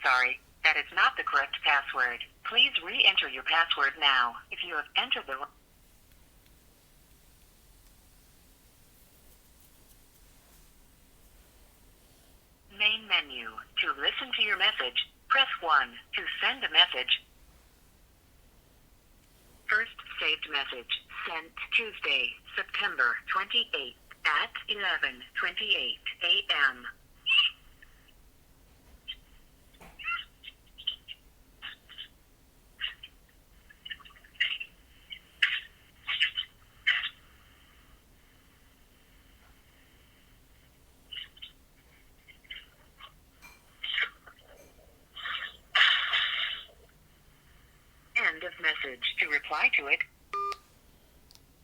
sorry. That is not the correct password. Please re-enter your password now. If you have entered the main menu. To listen to your message, press 1. To send a message, first saved message, sent Tuesday, September 28th at 11:28 a.m. End of message. To reply to it,